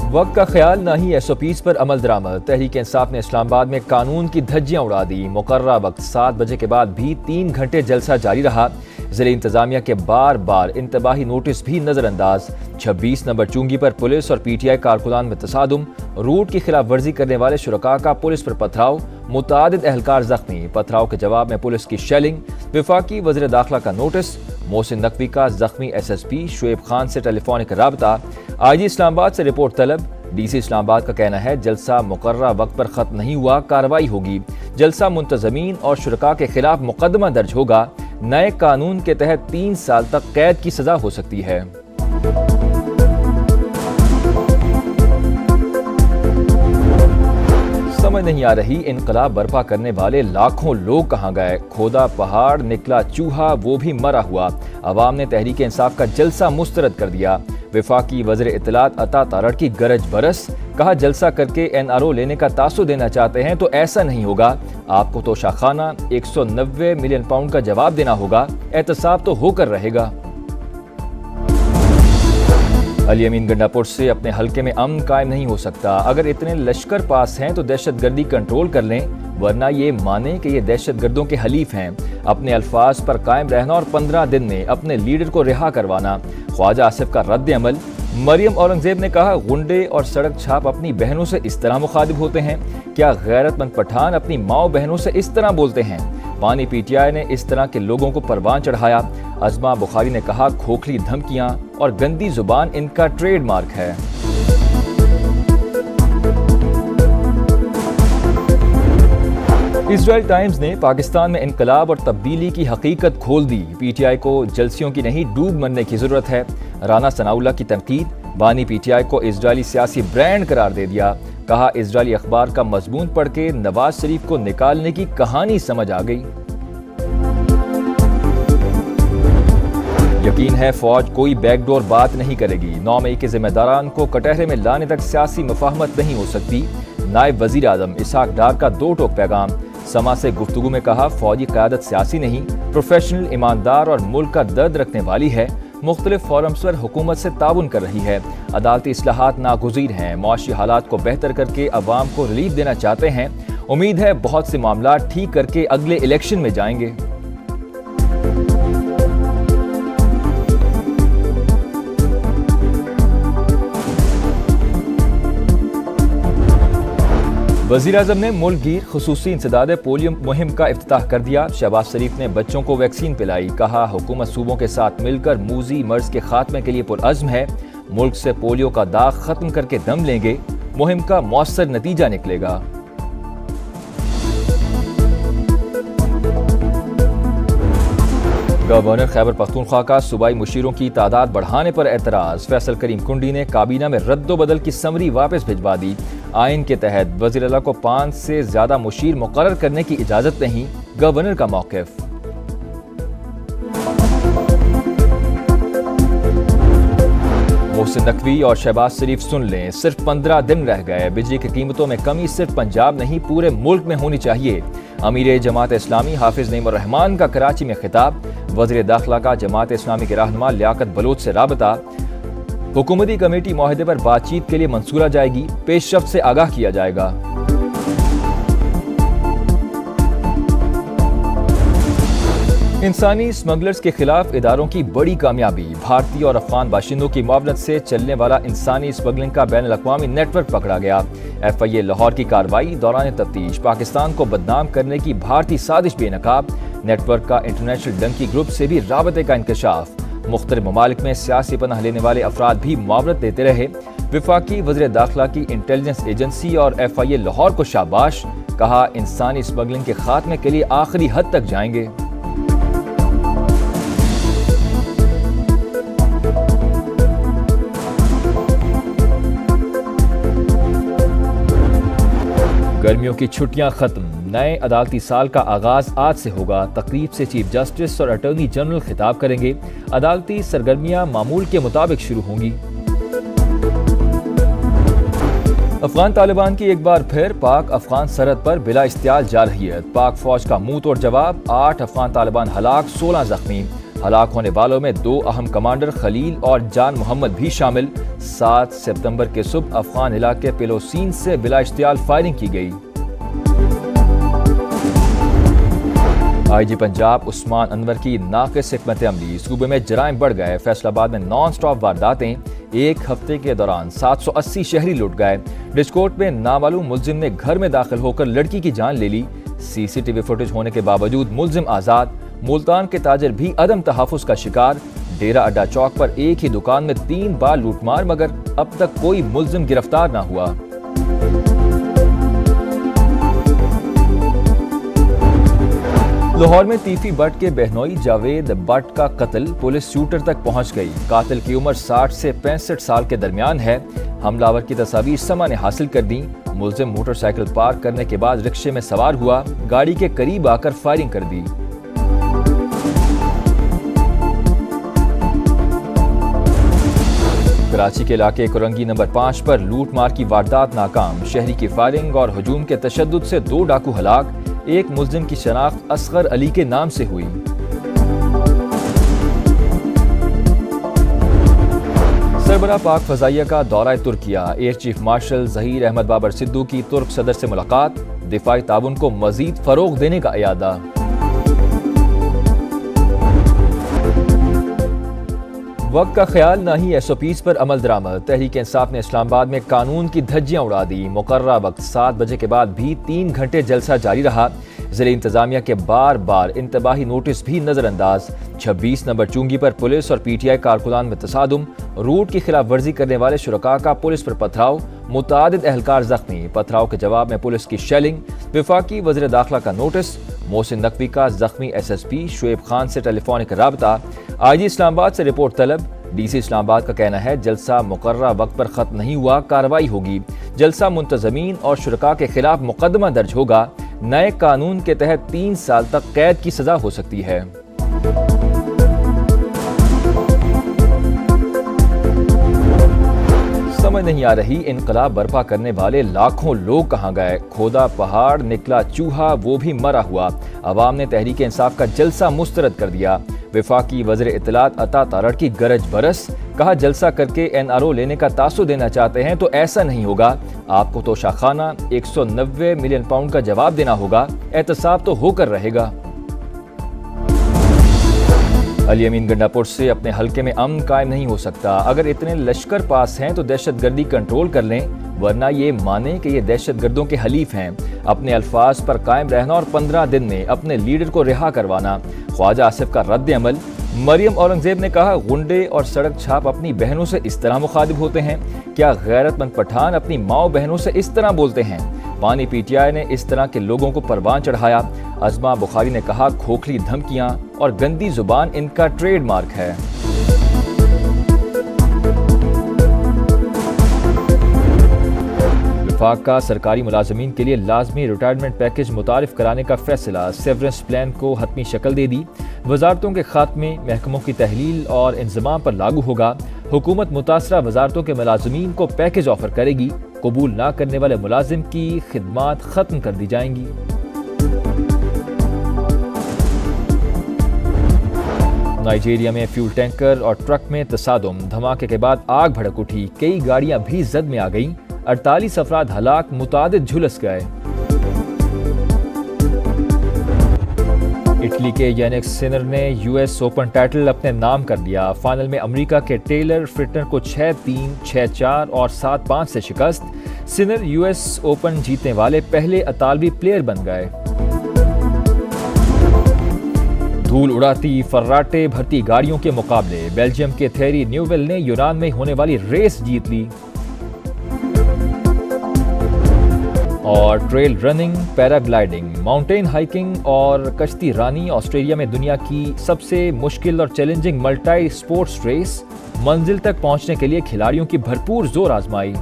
वक्त का ख्याल ना ही SOPs पर अमल दरामद। तहरीक इंसाफ ने इस्लामाबाद में कानून की धज्जियां उड़ा दी। मुकर्ररा वक्त 7 बजे के बाद भी 3 घंटे जलसा जारी रहा। जिले इंतजामिया के बार बार इंतबाही नोटिस भी नजरअंदाज। 26 नंबर चुंगी पर पुलिस और PTI कारकुनान में तसादुम। रूट की खिलाफ वर्जी करने वाले शुरका का पुलिस पर पथराव। मुतादिद एहलकार जख्मी। पथराव के जवाब में पुलिस की शेलिंग। वफाकी वज़ीर दाखिला का नोटिस। मोहसिन नकवी का जख्मी SSP शुएब खान से टेलीफोनिक राबता। IG इस्लामाबाद से रिपोर्ट तलब। DC इस्लामाबाद का कहना है जलसा मुकर्ररा वक्त पर खत्म नहीं हुआ, कार्रवाई होगी। जलसा मुंतजमीन और शुरका के खिलाफ मुकदमा दर्ज होगा। नए कानून के तहत 3 साल तक कैद की सजा हो सकती है। समझ नहीं आ रही इनकलाब बर्पा करने वाले लाखों लोग कहाँ गए। खोदा पहाड़ निकला चूहा, वो भी मरा हुआ। अवाम ने तहरीक इंसाफ का जलसा मुस्तरद कर दिया। वफाकी वज़ीर इत्तलात अता तारड़ की गरज बरस। कहा जलसा करके NRO लेने का तासु देना चाहते हैं तो ऐसा नहीं होगा। आपको तो शाखाना 190 मिलियन पाउंड का जवाब देना होगा। एहतसाब तो होकर रहेगा। अली अमीन गंडापुर से अपने हल्के में अमन कायम नहीं हो सकता। अगर इतने लश्कर पास हैं तो दहशतगर्दी कंट्रोल कर लें, वरना ये माने कि ये दहशतगर्दों के हलीफ हैं। अपने अल्फाज पर कायम रहना और 15 दिन में अपने लीडर को रिहा करवाना। ख्वाजा आसिफ का रद्द अमल। मरियम औरंगजेब ने कहा गुंडे और सड़क छाप अपनी बहनों से इस तरह मुखातिब होते हैं। क्या गैरतमंद पठान अपनी माओ बहनों से इस तरह बोलते हैं। पानी PTI ने इस तरह के लोगों को परवान चढ़ाया। अजमा बुखारी ने कहा खोखली धमकियां और गंदी जुबान इनका ट्रेडमार्क है। इजराइल टाइम्स ने पाकिस्तान में इनकलाब और तब्दीली की हकीकत खोल दी। PTI को जलसियों की नहीं डूब मरने की जरूरत है। राना सनाउल्लाह की तनकीद। बानी PTI को इजरायली सियासी ब्रांड करार दे दिया। कहा इजरायली अखबार का मजमून पढ़ के नवाज शरीफ को निकालने की कहानी समझ आ गई। यकीन है फौज कोई बैकडोर बात नहीं करेगी। 9 मई के जिम्मेदारान को कटहरे में लाने तक सियासी मुफाहमत नहीं हो सकती। नायब वजीर आजम इसहाक डार का 2 टोक पैगाम। समा से गुफ्तगू में कहा फौजी क़यादत सियासी नहीं, प्रोफेशनल, ईमानदार और मुल्क का दर्द रखने वाली है। मुख्तलिफ फोरम्स पर हुकूमत से ताउन कर रही है। अदालती इस्लाहात नागुज़ीर हैं। मुआशी हालात को बेहतर करके अवाम को रिलीफ देना चाहते हैं। उम्मीद है बहुत से मामला ठीक करके अगले इलेक्शन में जाएंगे। वज़ीर-ए-आज़म ने मुल्क गिर खुसूसी इंसदाद पोलियो मुहिम का इफ्तिताह कर दिया। शहबाज शरीफ ने बच्चों को वैक्सीन पिलाई। कहा हुकूमत सूबों के साथ मिलकर मूजी मर्ज के खात्मे के लिए पुरअज़्म है। मुल्क से पोलियो का दाग खत्म करके दम लेंगे। मुहिम का मौसर नतीजा निकलेगा। गवर्नर खैबर पख्तूनख्वा का सूबाई मुशीरों की तादाद बढ़ाने पर एतराज़। फैसल करीम कुंडी ने काबीना में रद्दोबदल की समरी वापस भिजवा दी। आइन के तहत वज़ीर आला को 5 से ज्यादा मुशीर मुकर्रर करने की इजाजत नहीं, गवर्नर का मौक़िफ़। मोहसिन नकवी और शहबाज शरीफ सुन लें, सिर्फ 15 दिन रह गए। बिजली की कीमतों में कमी सिर्फ पंजाब नहीं पूरे मुल्क में होनी चाहिए। अमीर जमात इस्लामी हाफिज नईमुर रहमान का कराची में खिताब। वज़ीर दाखिला का जमात इस्लामी के रहनुमा लियाकत बलोच से राबता। हुकूमती कमेटी मुआहदे पर बातचीत के लिए मंसूरा जाएगी। पेशरफ्त से आगाह किया जाएगा। इंसानी स्मगलर्स के खिलाफ इदारों की बड़ी कामयाबी। भारतीय और अफगान बाशिंदों की मुआवनत से चलने वाला इंसानी स्मगलिंग का बैन अल-अक़वामी नेटवर्क पकड़ा गया। FIA लाहौर की कार्रवाई दौरान तफ्तीश। पाकिस्तान को बदनाम करने की भारतीय साजिश बेनकाब। नेटवर्क का इंटरनेशनल डंकी ग्रुप से भी राबते का इंकशाफ। मुख्तलिफ ममालिक में सियासी पनाह लेने वाले अफराद भी मुआवनत देते रहे। विफाकी वज़ीर दाखिला की इंटेलिजेंस एजेंसी और FIA लाहौर को शाबाश। कहा इंसानी स्मगलिंग के खात्मे के लिए आखिरी हद तक जाएंगे। गर्मियों की छुट्टियां खत्म। नए अदालती साल का आगाज आज से होगा। तकरीब से चीफ जस्टिस और अटॉर्नी जनरल खिताब करेंगे। अदालती सरगर्मियां मामूल के मुताबिक शुरू होंगी। अफगान तालिबान की एक बार फिर पाक अफगान सरहद पर बिला इस्तियाल जारहियत। पाक फौज का मुंह तोड़ जवाब। 8 अफगान तालिबान हलाक, 16 जख्मी। हलाक होने वालों में 2 अहम कमांडर खलील और जान मोहम्मद भी शामिल। 7 सितंबर के सुबह अफगान इलाके पेलोसीन से बिला इश्तियाल फायरिंग की गई। IG पंजाब उस्मान अनवर की नाक़िस हिकमत अमली, सूबे में जराइम बढ़ गए। फैसलाबाद में नॉन स्टॉप वारदातें, एक हफ्ते के दौरान 780 शहरी लुट गए। डिस्कोट में नामालूम मुल्जिम ने घर में दाखिल होकर लड़की की जान ले ली। CCTV फुटेज होने के बावजूद मुल्जिम आज़ाद। मुल्तान के ताजिर भी अदम तहफ़्फ़ुज़ का शिकार। डेरा अड्डा चौक पर एक ही दुकान में 3 बार लूटमार, मगर अब तक कोई मुल्जिम गिरफ्तार ना हुआ। लाहौर में तीफी बट के बहनोई जावेद बट का कत्ल, पुलिस शूटर तक पहुंच गई। कातिल की उम्र 60 से 65 साल के दरमियान है। हमलावर की तस्वीर समा ने हासिल कर दी। मुल्जिम मोटरसाइकिल पार्क करने के बाद रिक्शे में सवार हुआ, गाड़ी के करीब आकर फायरिंग कर दी। कराची के इलाके कुरंगी नंबर 5 पर लूट मार की वारदात नाकाम। शहरी की फायरिंग और हजूम के तशद्दुद से 2 डाकू हलाक। एक मुल्जिम की शनाख्त असगर अली के नाम से हुई। सरबराह पाक फजाइया का दौरा Turkiye. Air chief marshal Zaheer Ahmed Babar Sidhu की तुर्क सदर से मुलाकात। दिफाई ताउन को मजीद फरोग देने का इरादा। वक्त का ख्याल ना ही SOPs पर अमल दरामद। तहरीक इंसाफ ने इस्लामाबाद में कानून की धज्जियां उड़ा दी। मुकर्ररा वक्त 7 बजे के बाद भी 3 घंटे जलसा जारी रहा। ज़िले इंतजामिया के बार बार इंतबाही नोटिस भी नजरअंदाज। 26 नंबर चुंगी पर पुलिस और PTI कारकुनान में तसादुम। रूट की खिलाफ वर्जी करने वाले शुरका का पुलिस पर पथराव। मुतादिद एहलकार जख्मी। पथराव के जवाब में पुलिस की शेलिंग। वफाकी वज़ीर दाखिला का नोटिस। मोहसिन नकवी का जख्मी SSP शुएब खान से टेलीफोनिक राबता। IG इस्लामाबाद से रिपोर्ट तलब। DC इस्लामाबाद का कहना है जलसा मुकर्ररा वक्त पर खत्म नहीं हुआ, कार्रवाई होगी। जलसा मुंतजमीन और शुरका के खिलाफ मुकदमा दर्ज होगा। नए कानून के तहत 3 साल तक कैद की सजा हो सकती है। समझ नहीं आ रही इनकलाब बर्पा करने वाले लाखों लोग कहां गए। खोदा पहाड़ निकला चूहा, वो भी मरा हुआ। अवाम ने तहरीक इंसाफ का जलसा मुस्तरद कर दिया। वफाकी वज़ीर इत्तलात अता तारड़ की गरज बरस। कहा जलसा करके NRO लेने का तासु देना चाहते हैं तो ऐसा नहीं होगा। आपको तो शाखाना 190 मिलियन पाउंड का जवाब देना होगा। एहतसाब तो होकर रहेगा। अली अमीन गंडापुर से अपने हल्के में अमन कायम नहीं हो सकता। अगर इतने लश्कर पास हैं तो दहशतगर्दी कंट्रोल कर लें, वरना ये माने कि ये दहशतगर्दों के हलीफ हैं। अपने अल्फाज पर कायम रहना और 15 दिन में अपने लीडर को रिहा करवाना। ख्वाजा आसिफ का रद्द अमल। मरियम औरंगजेब ने कहा गुंडे और सड़क छाप अपनी बहनों से इस तरह मुखातिब होते हैं। क्या गैरतमंद पठान अपनी माओ बहनों से इस तरह बोलते हैं? पानी PTI ने इस तरह के लोगों को परवान चढ़ाया। अज़मा बुखारी ने कहा खोखली धमकियां और गंदी जुबान इनका ट्रेडमार्क है। वफाक का सरकारी मुलाजमीन के लिए लाजमी रिटायरमेंट पैकेज मुतारिफ कराने का फैसला। सेवरेंस प्लान को हतमी शक्ल दे दी। वजारतों के खात्मे महकमों की तहलील और इंजमाम पर लागू होगा। हुकूमत मुतासरा वजारतों के मुलाजमीन को पैकेज ऑफर करेगी। कबूल ना करने वाले मुलाजिम की खिदमात खत्म कर दी जाएंगी। नाइजीरिया में फ्यूल टैंकर और ट्रक में तसादुम। धमाके के बाद आग भड़क उठी। कई गाड़ियां भी जद में आ गईं। 48 अफराद हलाक, मुतादिद झुलस गए। इटली के यानिक सिनर ने US ओपन टाइटल अपने नाम कर लिया। फाइनल में अमेरिका के टेलर फ्रिटनर को 6-3, 6-4 और 7-5 से शिकस्त। सिनर US ओपन जीतने वाले पहले इतालवी प्लेयर बन गए। धूल उड़ाती फर्राटे भरती गाड़ियों के मुकाबले। बेल्जियम के थेरी न्यूवेल ने यूनान में होने वाली रेस जीत ली। और trail running, paragliding, mountain hiking और कश्ती रानी ऑस्ट्रेलिया में दुनिया की सबसे मुश्किल और चैलेंजिंग मल्टी स्पोर्ट्स रेस। मंजिल तक पहुंचने के लिए खिलाड़ियों की भरपूर जोर आजमाई।